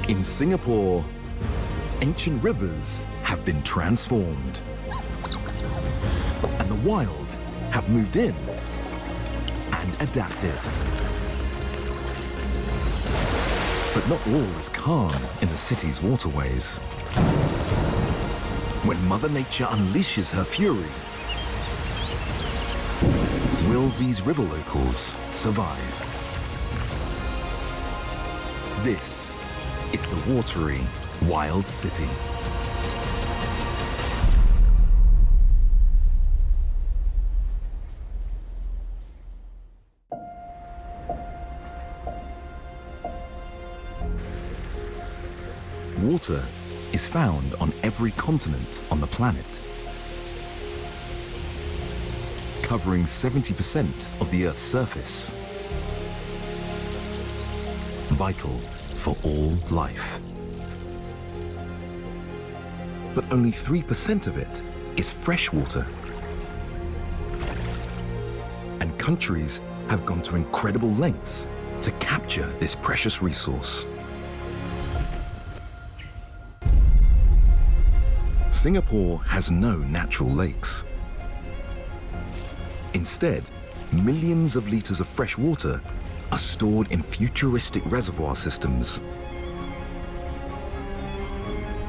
In Singapore, ancient rivers have been transformed, and the wild have moved in and adapted. But not all is calm in the city's waterways. When Mother Nature unleashes her fury, will these river locals survive? This is the watery, wild city. Water is found on every continent on the planet, covering 70% of the Earth's surface. Vital for all life. But only 3% of it is fresh water. And countries have gone to incredible lengths to capture this precious resource. Singapore has no natural lakes. Instead, millions of liters of fresh water are stored in futuristic reservoir systems.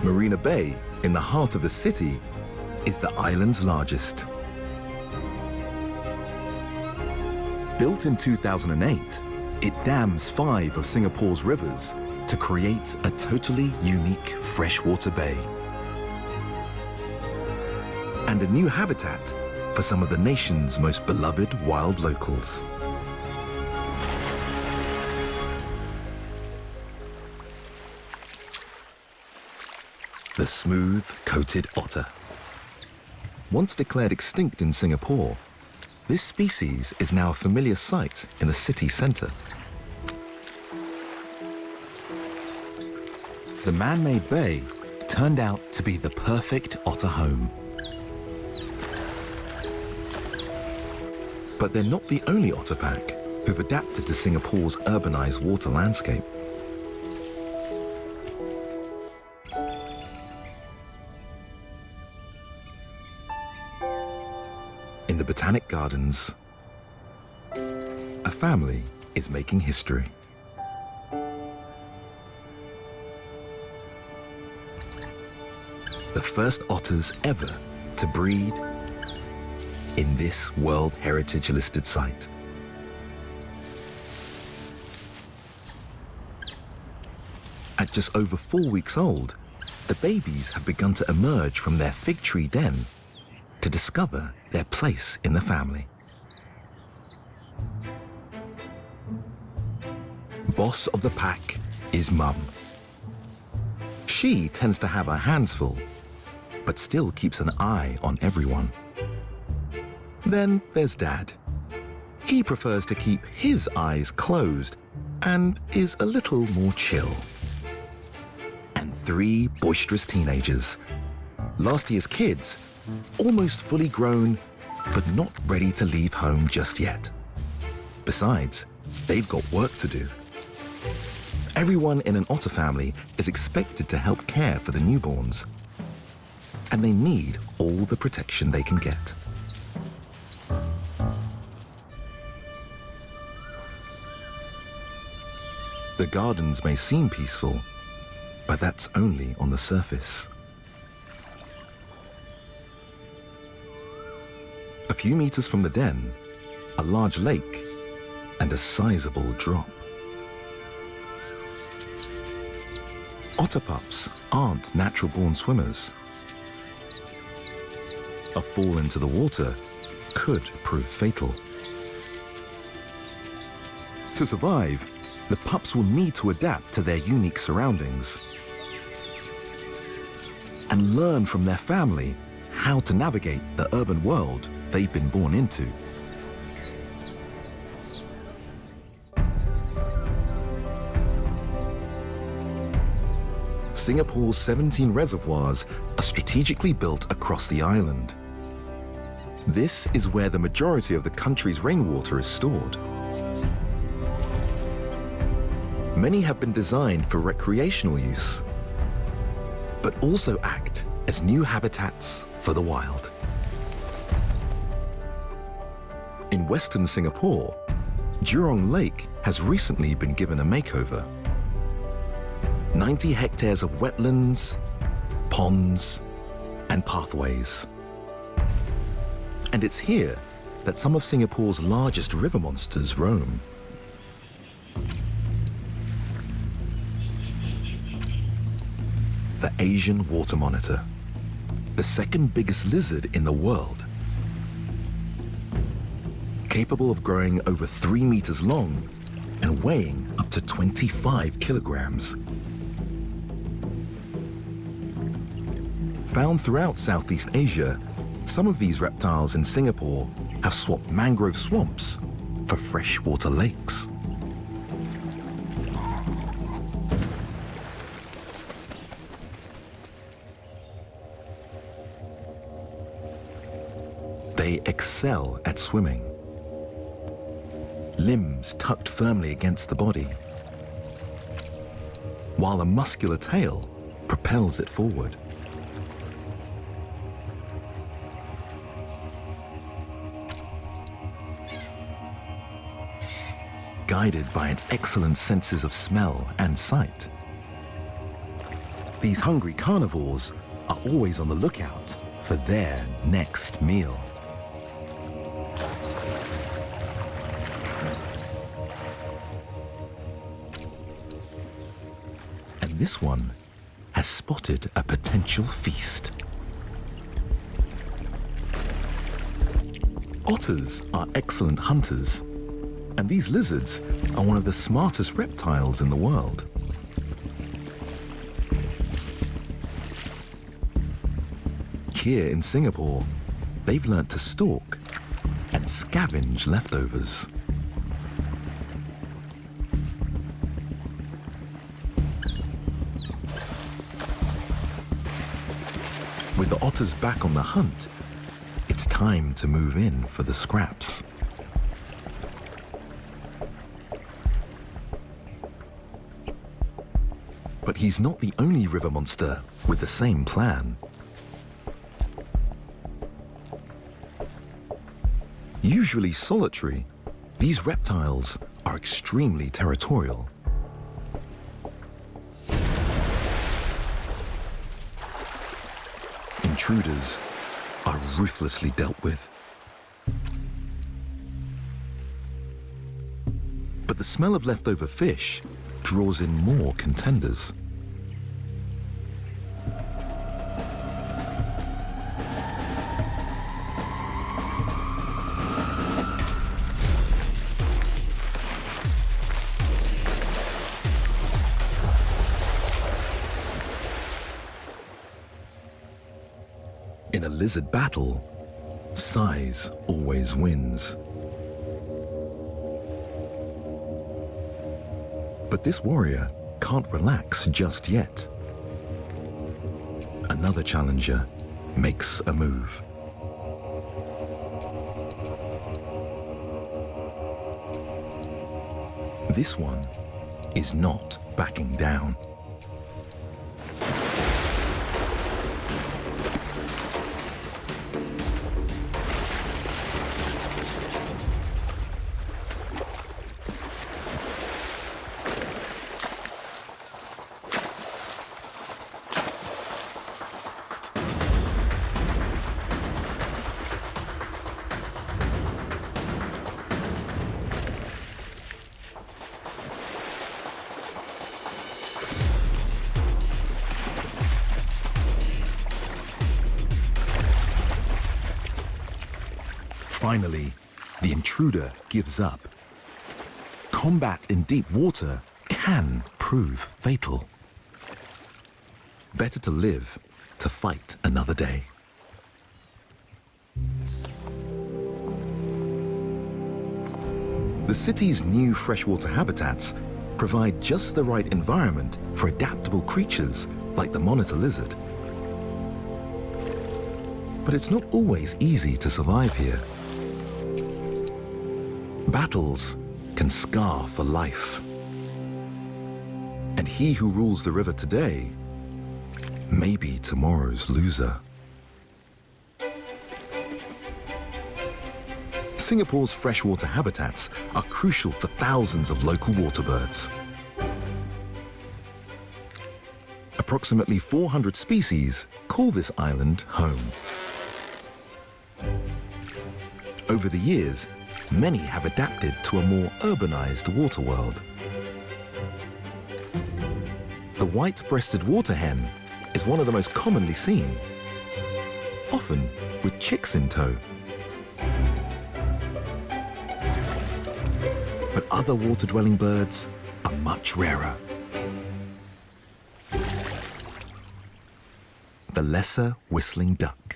Marina Bay, in the heart of the city, is the island's largest. Built in 2008, it dams 5 of Singapore's rivers to create a totally unique freshwater bay and a new habitat for some of the nation's most beloved wild locals. The smooth-coated otter. Once declared extinct in Singapore, this species is now a familiar sight in the city centre. The man-made bay turned out to be the perfect otter home. But they're not the only otter pack who've adapted to Singapore's urbanised water landscape. In the Botanic Gardens, a family is making history. The first otters ever to breed in this World Heritage listed site. At just over 4 weeks old, the babies have begun to emerge from their fig tree den to discover their place in the family. Boss of the pack is Mum. She tends to have her hands full, but still keeps an eye on everyone. Then there's Dad. He prefers to keep his eyes closed and is a little more chill. And 3 boisterous teenagers. Last year's kids, almost fully grown, but not ready to leave home just yet. Besides, they've got work to do. Everyone in an otter family is expected to help care for the newborns, and they need all the protection they can get. The gardens may seem peaceful, but that's only on the surface. A few meters from the den, a large lake and a sizable drop. Otter pups aren't natural-born swimmers. A fall into the water could prove fatal. To survive, the pups will need to adapt to their unique surroundings and learn from their family how to navigate the urban world they've been born into. Singapore's 17 reservoirs are strategically built across the island. This is where the majority of the country's rainwater is stored. Many have been designed for recreational use, but also act as new habitats for the wild. In Western Singapore, Jurong Lake has recently been given a makeover. 90 hectares of wetlands, ponds, and pathways. And it's here that some of Singapore's largest river monsters roam. The Asian water monitor, the second biggest lizard in the world. Capable of growing over 3 meters long and weighing up to 25 kilograms. Found throughout Southeast Asia, some of these reptiles in Singapore have swapped mangrove swamps for freshwater lakes. They excel at swimming. Limbs tucked firmly against the body, while a muscular tail propels it forward. Guided by its excellent senses of smell and sight, these hungry carnivores are always on the lookout for their next meal. And this one has spotted a potential feast. Otters are excellent hunters, and these lizards are one of the smartest reptiles in the world. Here in Singapore, they've learnt to stalk and scavenge leftovers. With the otters back on the hunt, it's time to move in for the scraps. But he's not the only river monster with the same plan. Usually solitary, these reptiles are extremely territorial. Intruders are ruthlessly dealt with. But the smell of leftover fish draws in more contenders. In a lizard battle, size always wins. But this warrior can't relax just yet. Another challenger makes a move. This one is not backing down. Finally, the intruder gives up. Combat in deep water can prove fatal. Better to live to fight another day. The city's new freshwater habitats provide just the right environment for adaptable creatures like the monitor lizard. But it's not always easy to survive here. Battles can scar for life. And he who rules the river today may be tomorrow's loser. Singapore's freshwater habitats are crucial for thousands of local water birds. Approximately 400 species call this island home. Over the years, many have adapted to a more urbanized water world. The white-breasted water hen is one of the most commonly seen, often with chicks in tow. But other water-dwelling birds are much rarer. The lesser whistling duck.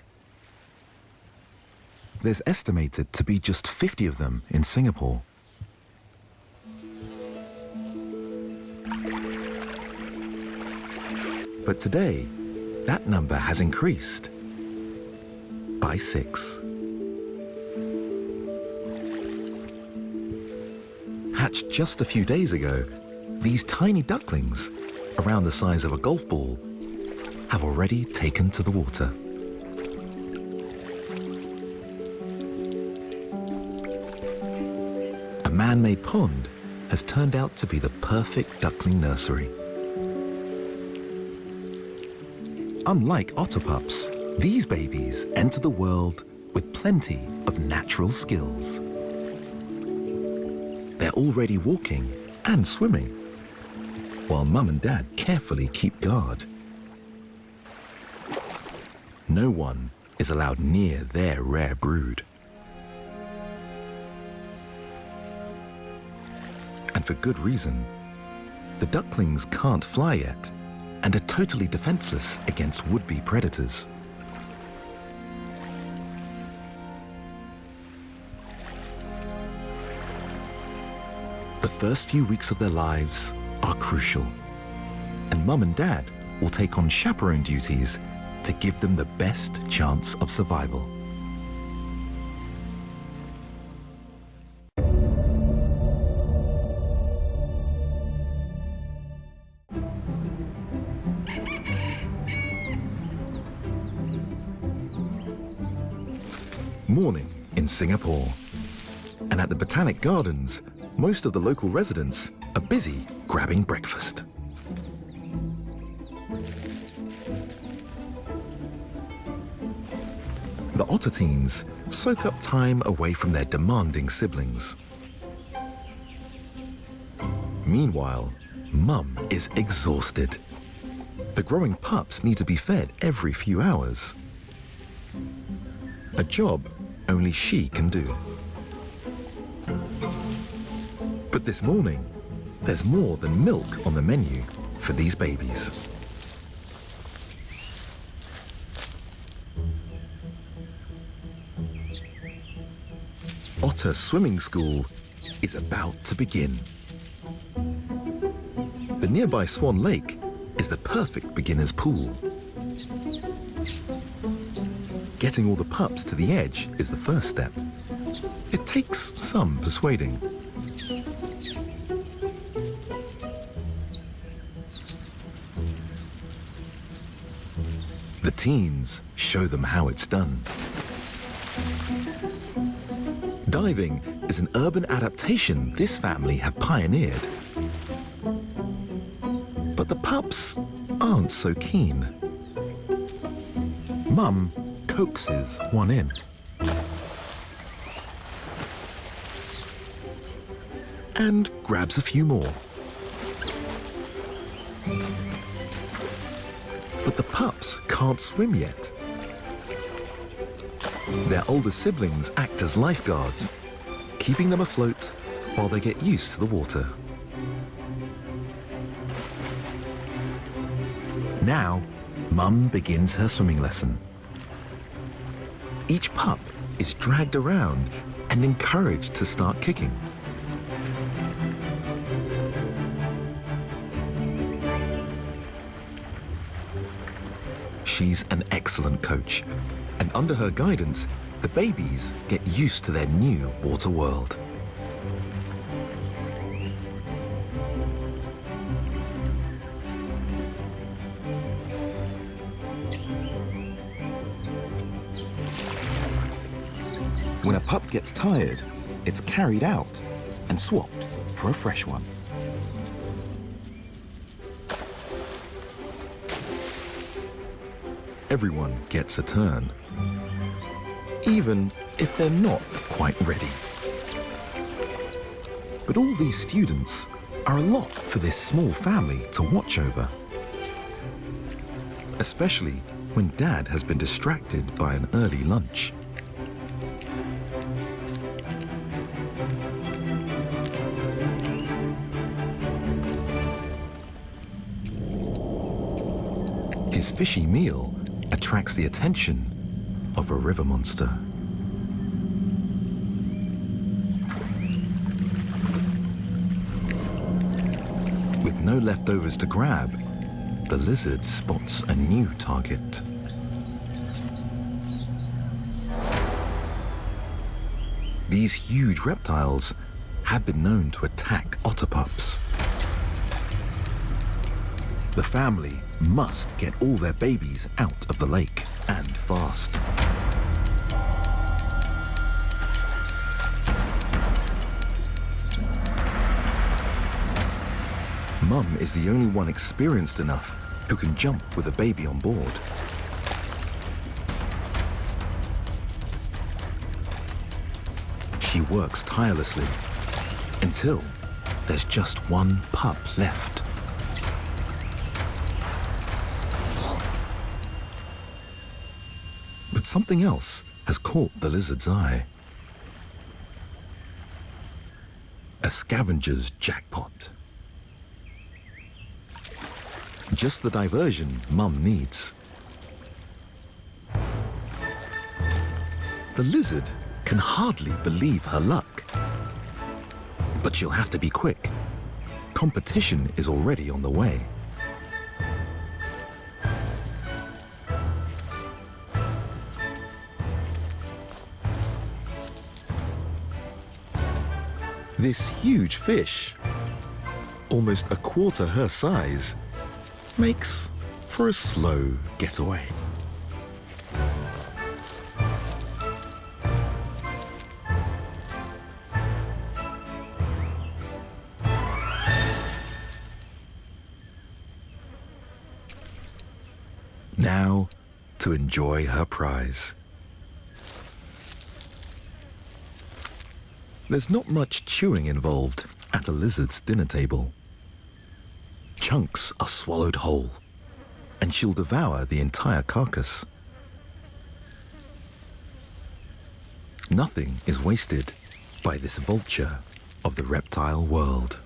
There's estimated to be just 50 of them in Singapore. But today, that number has increased by 6. Hatched just a few days ago, these tiny ducklings, around the size of a golf ball, have already taken to the water. A man-made pond has turned out to be the perfect duckling nursery. Unlike otter pups, these babies enter the world with plenty of natural skills. They're already walking and swimming, while mum and dad carefully keep guard. No one is allowed near their rare brood. And for good reason. The ducklings can't fly yet and are totally defenseless against would-be predators. The first few weeks of their lives are crucial, and mum and dad will take on chaperone duties to give them the best chance of survival. Morning in Singapore, and at the Botanic Gardens, most of the local residents are busy grabbing breakfast. The otter teens soak up time away from their demanding siblings. Meanwhile, mum is exhausted. The growing pups need to be fed every few hours. A job only she can do. But this morning, there's more than milk on the menu for these babies. Otter Swimming School is about to begin. The nearby Swan Lake is the perfect beginner's pool. Getting all the pups to the edge is the first step. It takes some persuading. The teens show them how it's done. Diving is an urban adaptation this family have pioneered. But the pups aren't so keen. Mum coaxes one in. And grabs a few more. But the pups can't swim yet. Their older siblings act as lifeguards, keeping them afloat while they get used to the water. Now, Mum begins her swimming lesson. Each pup is dragged around and encouraged to start kicking. She's an excellent coach, and under her guidance, the babies get used to their new water world. When a pup gets tired, it's carried out and swapped for a fresh one. Everyone gets a turn, even if they're not quite ready. But all these students are a lot for this small family to watch over, especially when Dad has been distracted by an early lunch. His fishy meal attracts the attention of a river monster. With no leftovers to grab, the lizard spots a new target. These huge reptiles have been known to attack otter pups. The family must get all their babies out of the lake, and fast. Mum is the only one experienced enough who can jump with a baby on board. She works tirelessly until there's just one pup left. But something else has caught the lizard's eye. A scavenger's jackpot. Just the diversion Mum needs. The lizard can hardly believe her luck. But she'll have to be quick. Competition is already on the way. This huge fish, almost a quarter her size, makes for a slow getaway. Now to enjoy her prize. There's not much chewing involved at a lizard's dinner table. Chunks are swallowed whole, and she'll devour the entire carcass. Nothing is wasted by this vulture of the reptile world.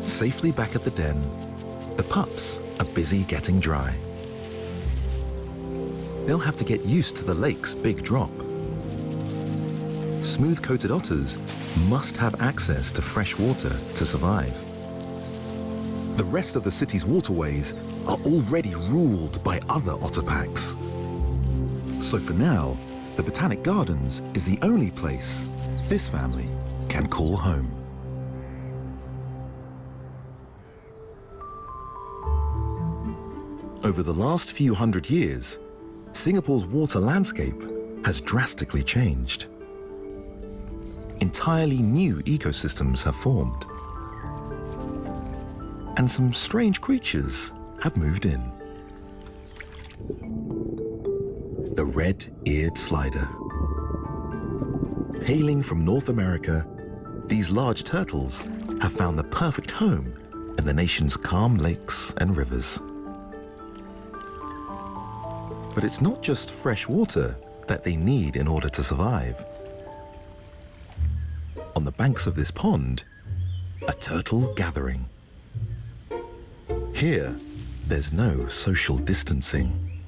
Safely back at the den, the pups are busy getting dry. They'll have to get used to the lake's big drop. Smooth-coated otters must have access to fresh water to survive. The rest of the city's waterways are already ruled by other otter packs. So for now, the Botanic Gardens is the only place this family can call home. Over the last few hundred years, Singapore's water landscape has drastically changed. Entirely new ecosystems have formed. And some strange creatures have moved in. The red-eared slider. Hailing from North America, these large turtles have found the perfect home in the nation's calm lakes and rivers. But it's not just fresh water that they need in order to survive. On the banks of this pond, a turtle gathering. Here, there's no social distancing.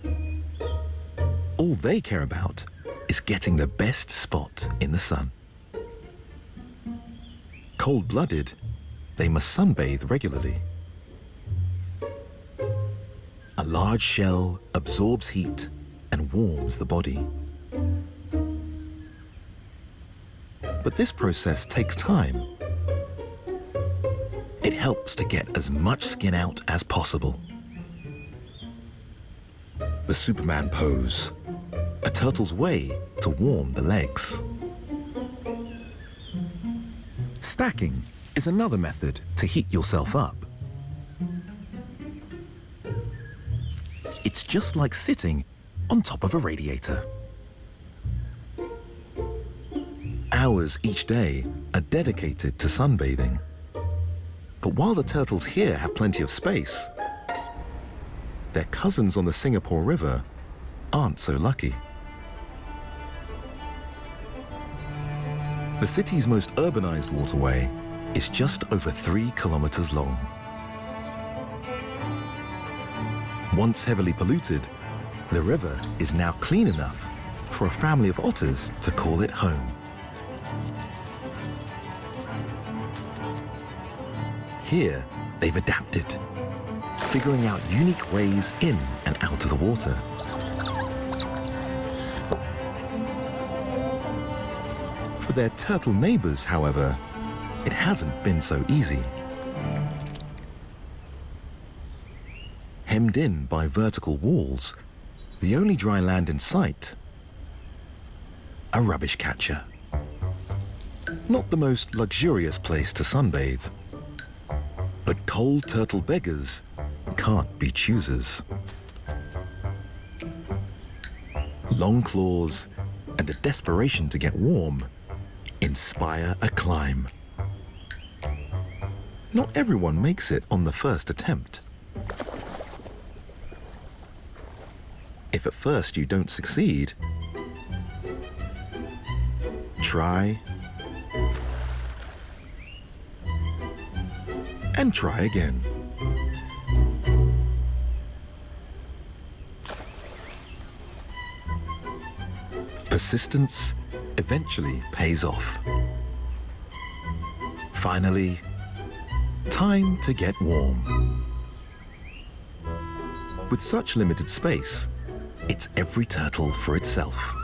All they care about is getting the best spot in the sun. Cold-blooded, they must sunbathe regularly. A large shell absorbs heat and warms the body. But this process takes time It helps to get as much skin out as possible. The Superman pose, a turtle's way to warm the legs. Stacking is another method to heat yourself up. It's just like sitting on top of a radiator. Hours each day are dedicated to sunbathing. But while the turtles here have plenty of space, their cousins on the Singapore River aren't so lucky. The city's most urbanized waterway is just over 3 kilometers long. Once heavily polluted, the river is now clean enough for a family of otters to call it home. Here, they've adapted, figuring out unique ways in and out of the water. For their turtle neighbors, however, it hasn't been so easy. Hemmed in by vertical walls, the only dry land in sight, a rubbish catcher. Not the most luxurious place to sunbathe, but cold turtle beggars can't be choosers. Long claws and a desperation to get warm inspire a climb. Not everyone makes it on the first attempt. If at first you don't succeed, try and try again. Persistence eventually pays off. Finally, time to get warm. With such limited space, it's every turtle for itself.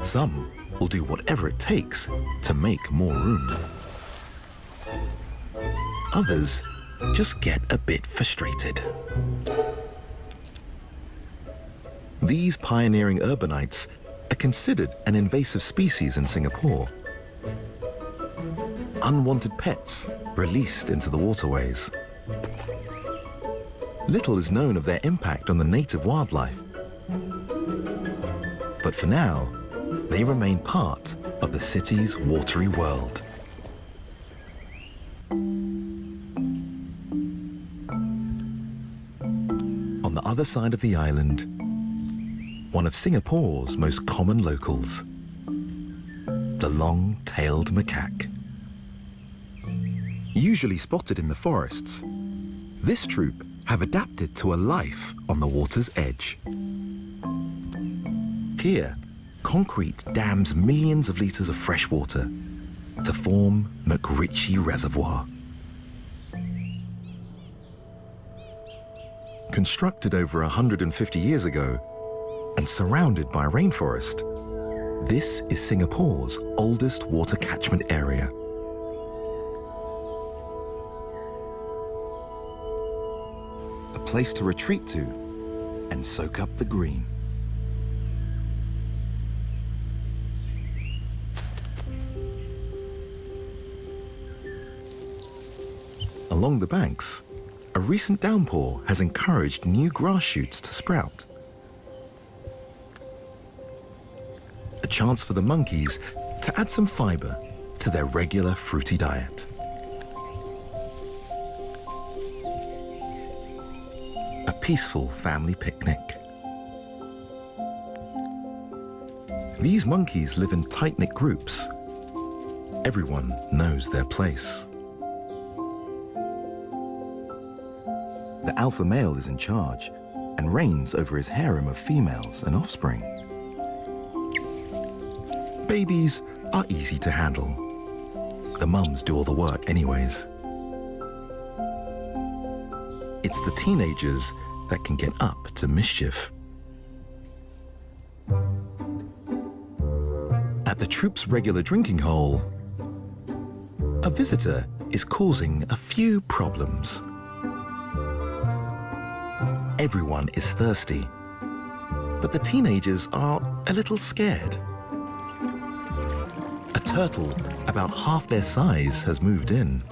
Some will do whatever it takes to make more room. Others just get a bit frustrated. These pioneering urbanites are considered an invasive species in Singapore. Unwanted pets released into the waterways. Little is known of their impact on the native wildlife. But for now, they remain part of the city's watery world. On the other side of the island, one of Singapore's most common locals, the long-tailed macaque. Usually spotted in the forests, this troop have adapted to a life on the water's edge. Here, concrete dams millions of litres of fresh water to form McRitchie Reservoir. Constructed over 150 years ago and surrounded by rainforest, this is Singapore's oldest water catchment area. A place to retreat to and soak up the green. Along the banks, a recent downpour has encouraged new grass shoots to sprout. A chance for the monkeys to add some fiber to their regular fruity diet. A peaceful family picnic. These monkeys live in tight-knit groups. Everyone knows their place. The alpha male is in charge and reigns over his harem of females and offspring. Babies are easy to handle. The mums do all the work anyways. It's the teenagers that can get up to mischief. At the troop's regular drinking hole, a visitor is causing a few problems. Everyone is thirsty, but the teenagers are a little scared. A turtle about half their size has moved in.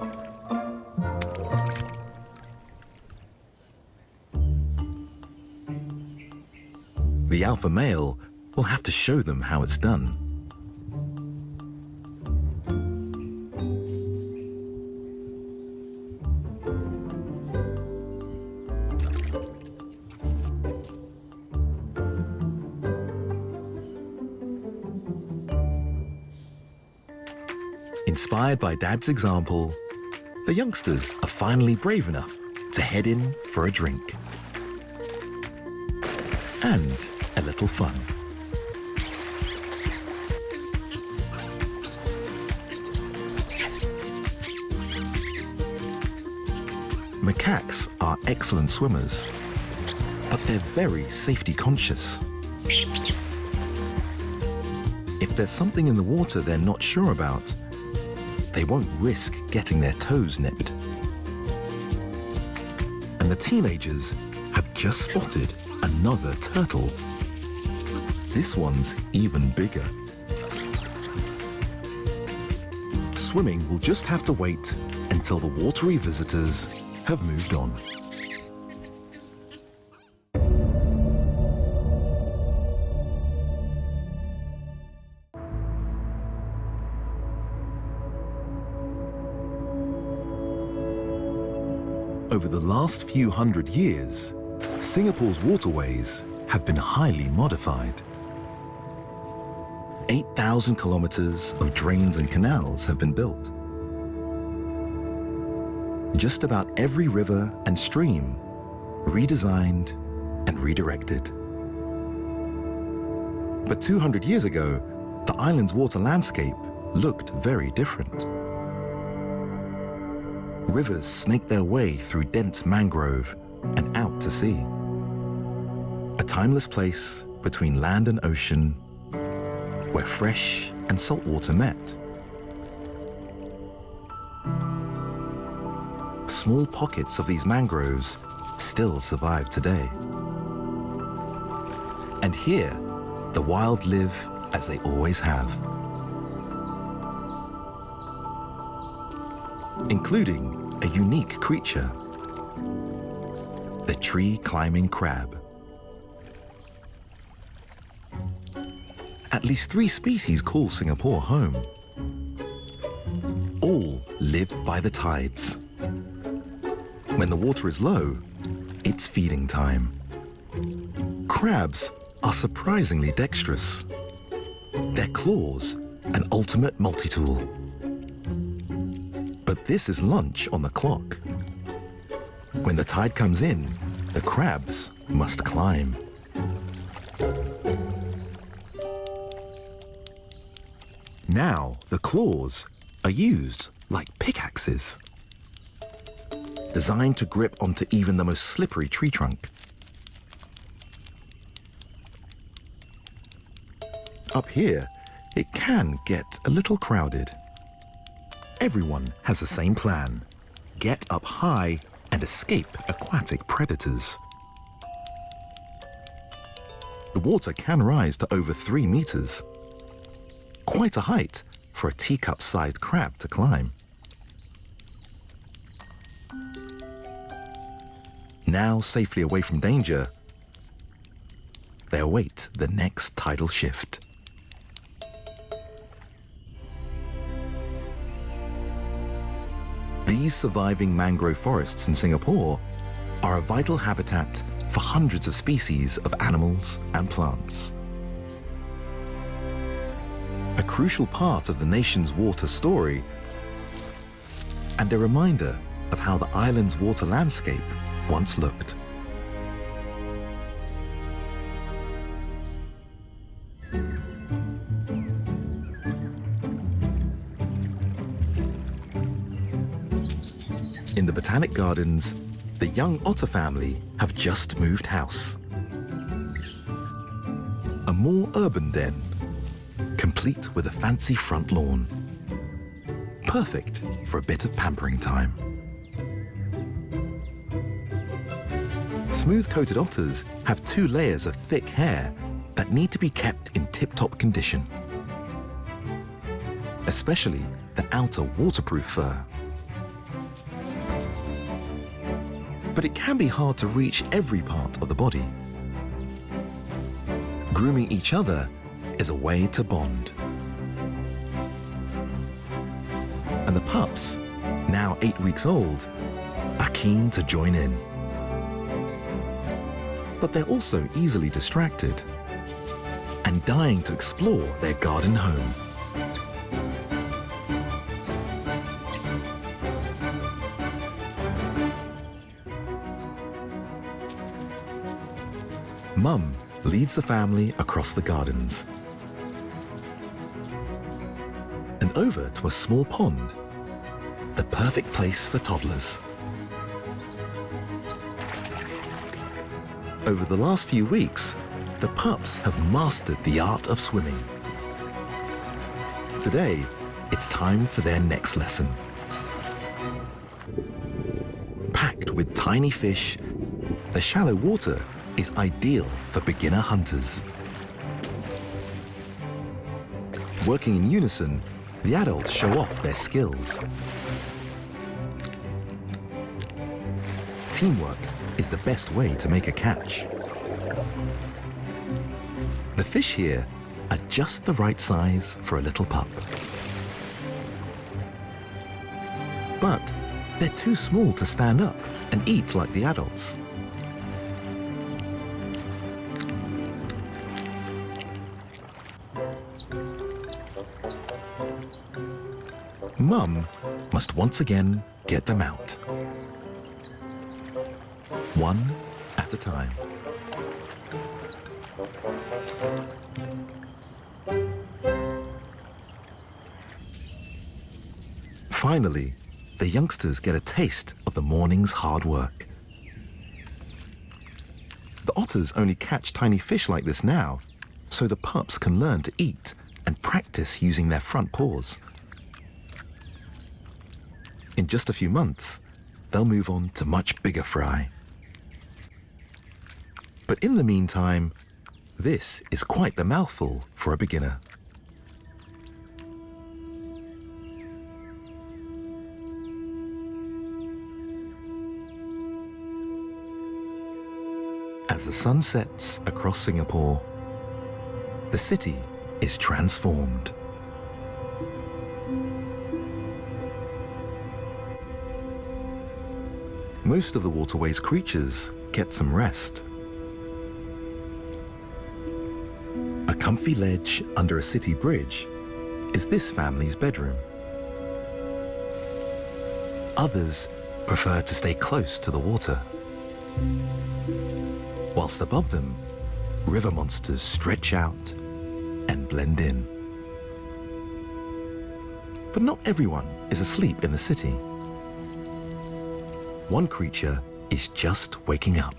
The alpha male will have to show them how it's done. Inspired by Dad's example, the youngsters are finally brave enough to head in for a drink. And a little fun. Macaques are excellent swimmers, but they're very safety conscious. If there's something in the water they're not sure about, they won't risk getting their toes nipped. And the teenagers have just spotted another turtle. This one's even bigger. Swimming will just have to wait until the watery visitors have moved on. Over the last few hundred years, Singapore's waterways have been highly modified. 8,000 kilometers of drains and canals have been built. Just about every river and stream redesigned and redirected. But 200 years ago, the island's water landscape looked very different. Rivers snaked their way through dense mangrove and out to sea. A timeless place between land and ocean where fresh and salt water met. Small pockets of these mangroves still survive today. And here, the wild live as they always have. Including a unique creature, the tree-climbing crab. At least 3 species call Singapore home. All live by the tides. When the water is low, it's feeding time. Crabs are surprisingly dexterous. Their claws, an ultimate multi-tool. But this is lunch on the clock. When the tide comes in, the crabs must climb. Now, the claws are used like pickaxes, designed to grip onto even the most slippery tree trunk. Up here, it can get a little crowded. Everyone has the same plan: get up high and escape aquatic predators. The water can rise to over 3 meters. Quite a height for a teacup-sized crab to climb. Now safely away from danger, they await the next tidal shift. These surviving mangrove forests in Singapore are a vital habitat for hundreds of species of animals and plants. A crucial part of the nation's water story, and a reminder of how the island's water landscape once looked. In the Botanic Gardens, the young otter family have just moved house. A more urban den, complete with a fancy front lawn. perfect for a bit of pampering time. Smooth-coated otters have 2 layers of thick hair that need to be kept in tip-top condition, especially the outer waterproof fur. But it can be hard to reach every part of the body. Grooming each other is a way to bond. And the pups, now 8 weeks old, are keen to join in. But they're also easily distracted and dying to explore their garden home. Mum leads the family across the gardens and over to a small pond, the perfect place for toddlers. Over the last few weeks, the pups have mastered the art of swimming. Today, it's time for their next lesson. Packed with tiny fish, the shallow water is ideal for beginner hunters. Working in unison, the adults show off their skills. Teamwork is the best way to make a catch. The fish here are just the right size for a little pup. But they're too small to stand up and eat like the adults. Mum must once again get them out, one at a time. Finally, the youngsters get a taste of the morning's hard work. The otters only catch tiny fish like this now, so the pups can learn to eat and practice using their front paws. In just a few months, they'll move on to much bigger fry. But in the meantime, this is quite the mouthful for a beginner. As the sun sets across Singapore, the city is transformed. Most of the waterway's creatures get some rest. A comfy ledge under a city bridge is this family's bedroom. Others prefer to stay close to the water. Whilst above them, river monsters stretch out and blend in. But not everyone is asleep in the city. One creature is just waking up.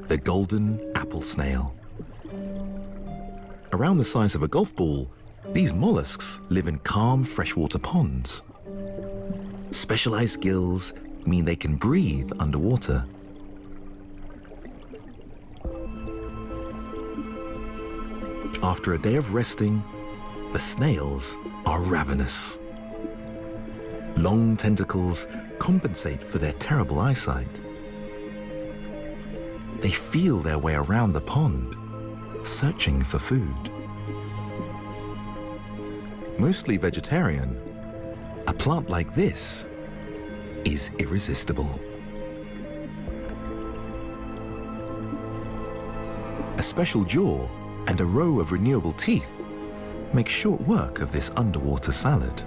The golden apple snail. Around the size of a golf ball, these mollusks live in calm freshwater ponds. Specialized gills mean they can breathe underwater. After a day of resting, the snails are ravenous. Long tentacles compensate for their terrible eyesight. They feel their way around the pond, searching for food. Mostly vegetarian, a plant like this is irresistible. A special jaw and a row of renewable teeth make short work of this underwater salad.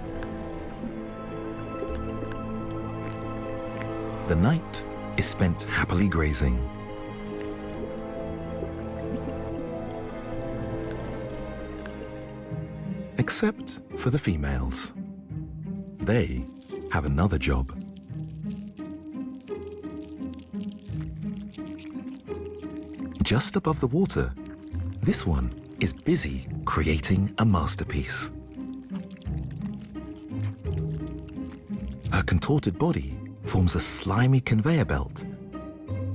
The night is spent happily grazing. Except for the females. They have another job. Just above the water, this one is busy creating a masterpiece. Her contorted body forms a slimy conveyor belt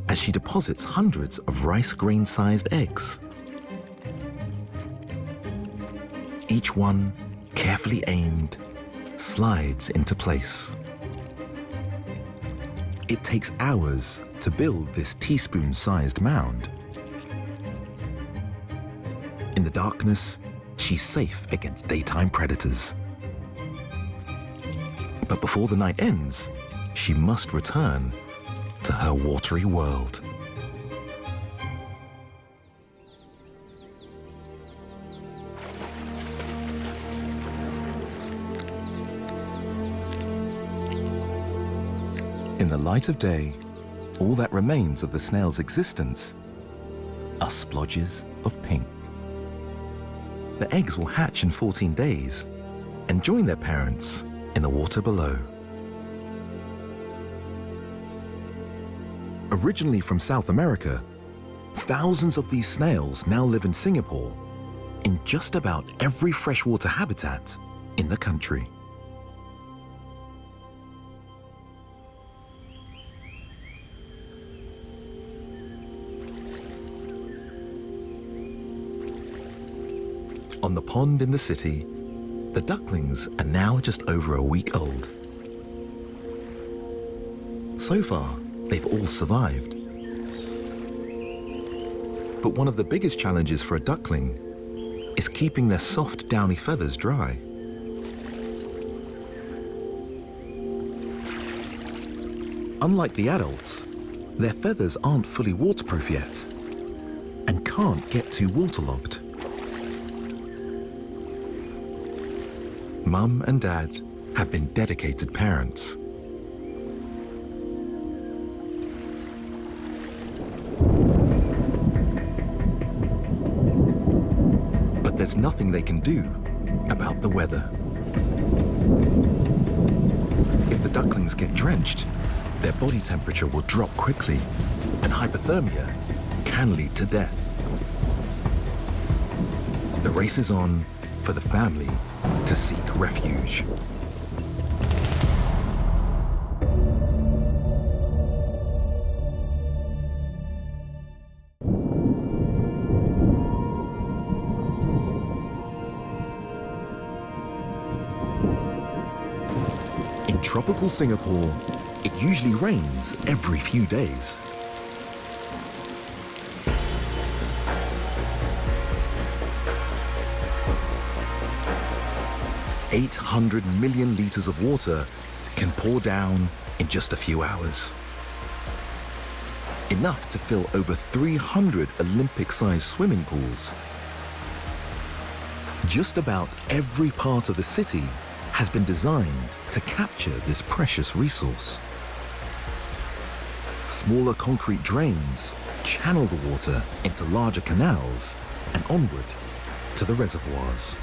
as she deposits hundreds of rice grain-sized eggs. Each one, carefully aimed, slides into place. It takes hours to build this teaspoon-sized mound. In the darkness, she's safe against daytime predators. But before the night ends, she must return to her watery world. In the light of day, all that remains of the snail's existence are splodges of pink. The eggs will hatch in 14 days and join their parents in the water below. Originally from South America, thousands of these snails now live in Singapore, in just about every freshwater habitat in the country. On the pond in the city, the ducklings are now just over a week old. So far, they've all survived. But one of the biggest challenges for a duckling is keeping their soft, downy feathers dry. Unlike the adults, their feathers aren't fully waterproof yet and can't get too waterlogged. Mum and Dad have been dedicated parents. But there's nothing they can do about the weather. If the ducklings get drenched, their body temperature will drop quickly, and hypothermia can lead to death. The race is on for the family to seek refuge. In tropical Singapore, it usually rains every few days. $800 million liters of water can pour down in just a few hours. Enough to fill over 300 Olympic-sized swimming pools. Just about every part of the city has been designed to capture this precious resource. Smaller concrete drains channel the water into larger canals and onward to the reservoirs.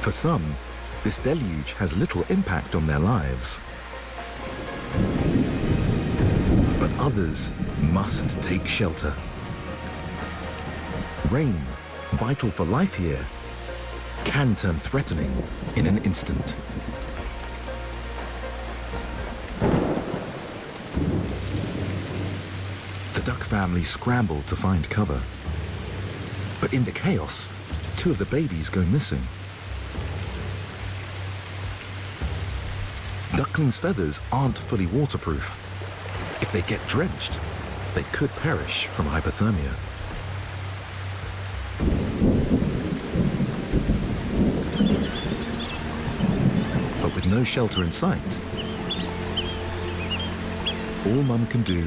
For some, this deluge has little impact on their lives. But others must take shelter. Rain, vital for life here, can turn threatening in an instant. The duck family scramble to find cover. But in the chaos, 2 of the babies go missing. Ducklings' feathers aren't fully waterproof. If they get drenched, they could perish from hypothermia. But with no shelter in sight, all Mum can do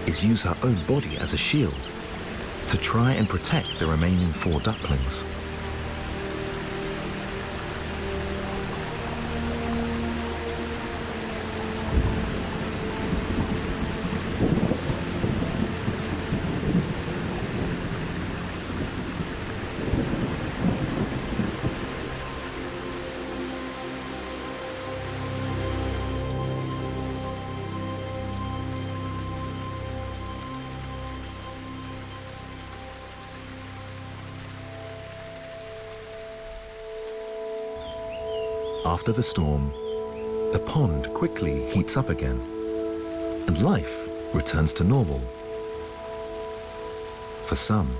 is use her own body as a shield to try and protect the remaining 4 ducklings. After the storm, the pond quickly heats up again, and life returns to normal. For some.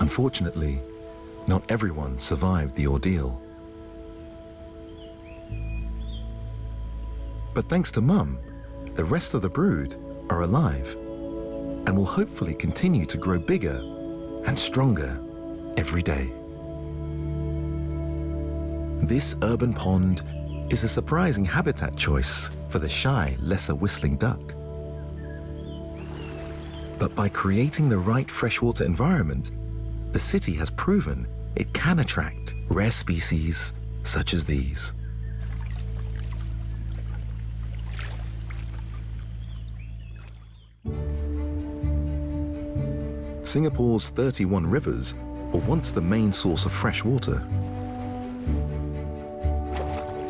Unfortunately, not everyone survived the ordeal. But thanks to Mum, the rest of the brood are alive and will hopefully continue to grow bigger and stronger every day. This urban pond is a surprising habitat choice for the shy, lesser whistling duck. But by creating the right freshwater environment, the city has proven it can attract rare species such as these. Singapore's 31 rivers were once the main source of fresh water.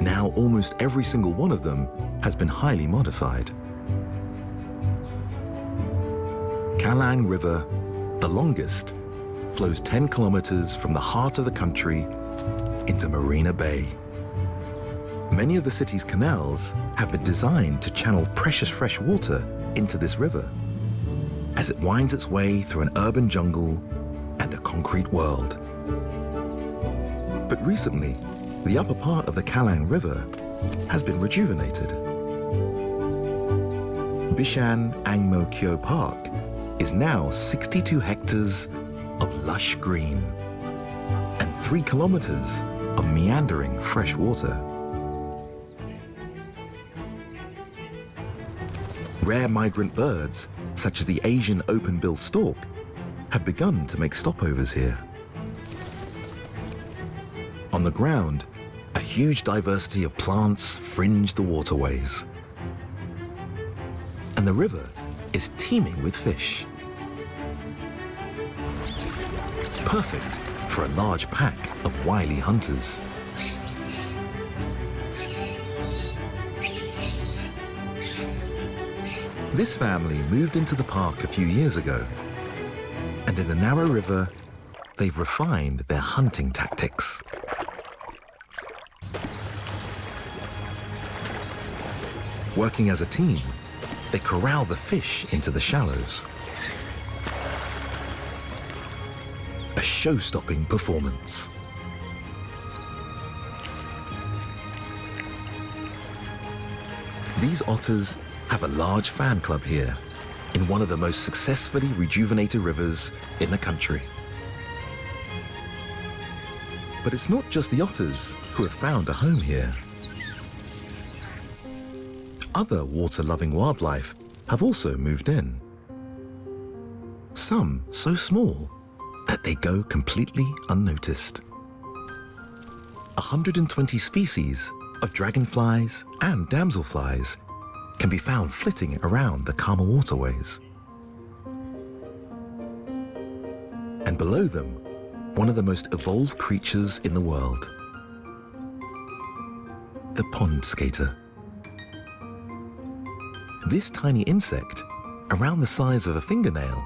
Now almost every single one of them has been highly modified. Kallang River, the longest, flows 10 kilometers from the heart of the country into Marina Bay. Many of the city's canals have been designed to channel precious fresh water into this river as it winds its way through an urban jungle and a concrete world. But recently, the upper part of the Kallang River has been rejuvenated. Bishan Ang Mo Kio Park is now 62 hectares of lush green and 3 kilometers of meandering fresh water. Rare migrant birds, such as the Asian open-billed stork, have begun to make stopovers here. On the ground, a huge diversity of plants fringe the waterways. And the river is teeming with fish. Perfect for a large pack of wily hunters. This family moved into the park a few years ago, and in the narrow river, they've refined their hunting tactics. Working as a team, they corral the fish into the shallows. A show-stopping performance. These otters have a large fan club here in one of the most successfully rejuvenated rivers in the country. But it's not just the otters who have found a home here. Other water-loving wildlife have also moved in. Some so small that they go completely unnoticed. 120 species of dragonflies and damselflies can be found flitting around the calmer waterways. And below them, one of the most evolved creatures in the world, the pond skater. This tiny insect, around the size of a fingernail,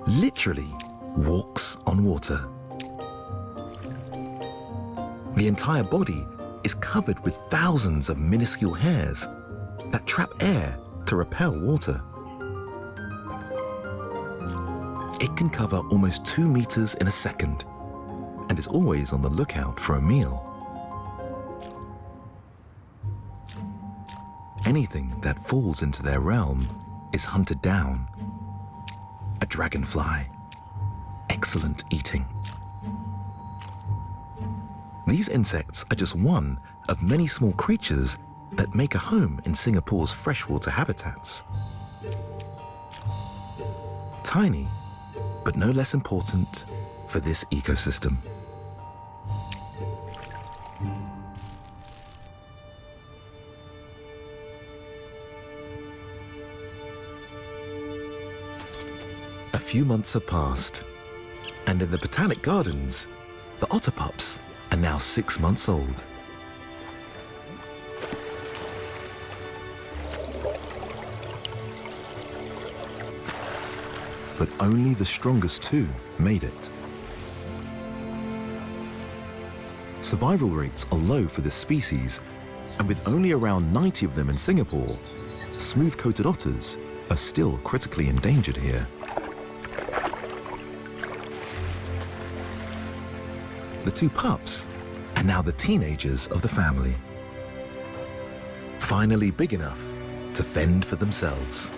literally walks on water. The entire body is covered with thousands of minuscule hairs that trap air to repel water. It can cover almost 2 meters in a second and is always on the lookout for a meal. Anything that falls into their realm is hunted down. A dragonfly, excellent eating. These insects are just one of many small creatures that make a home in Singapore's freshwater habitats. Tiny, but no less important for this ecosystem. A few months have passed, and in the Botanic Gardens, the otter pups are now 6 months old. But only the strongest two made it. survival rates are low for this species, and with only around 90 of them in Singapore, smooth-coated otters are still critically endangered here. The two pups are now the teenagers of the family, finally big enough to fend for themselves.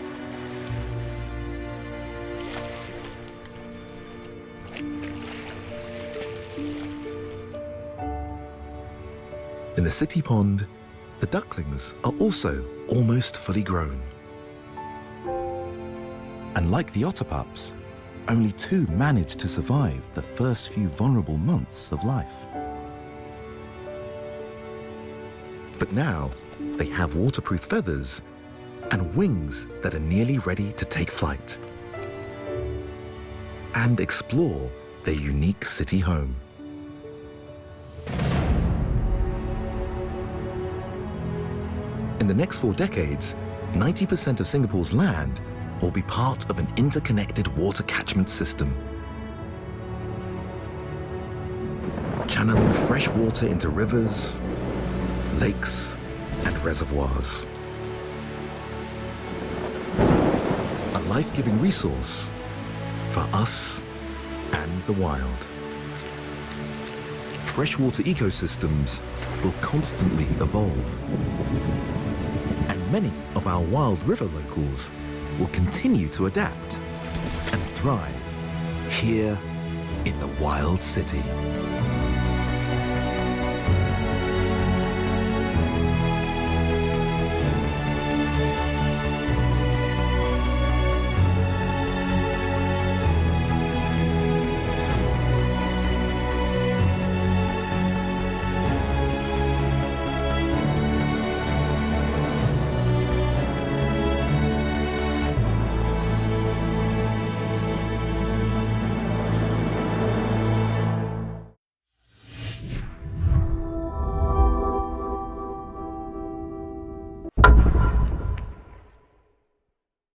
In the city pond, the ducklings are also almost fully grown. And like the otter pups, only 2 manage to survive the first few vulnerable months of life. But now, they have waterproof feathers and wings that are nearly ready to take flight and explore their unique city home. In the next 4 decades, 90% of Singapore's land will be part of an interconnected water catchment system, channeling fresh water into rivers, lakes, and reservoirs. A life-giving resource for us and the wild. Freshwater ecosystems will constantly evolve, and many of our wild river locals will continue to adapt and thrive here in the wild city.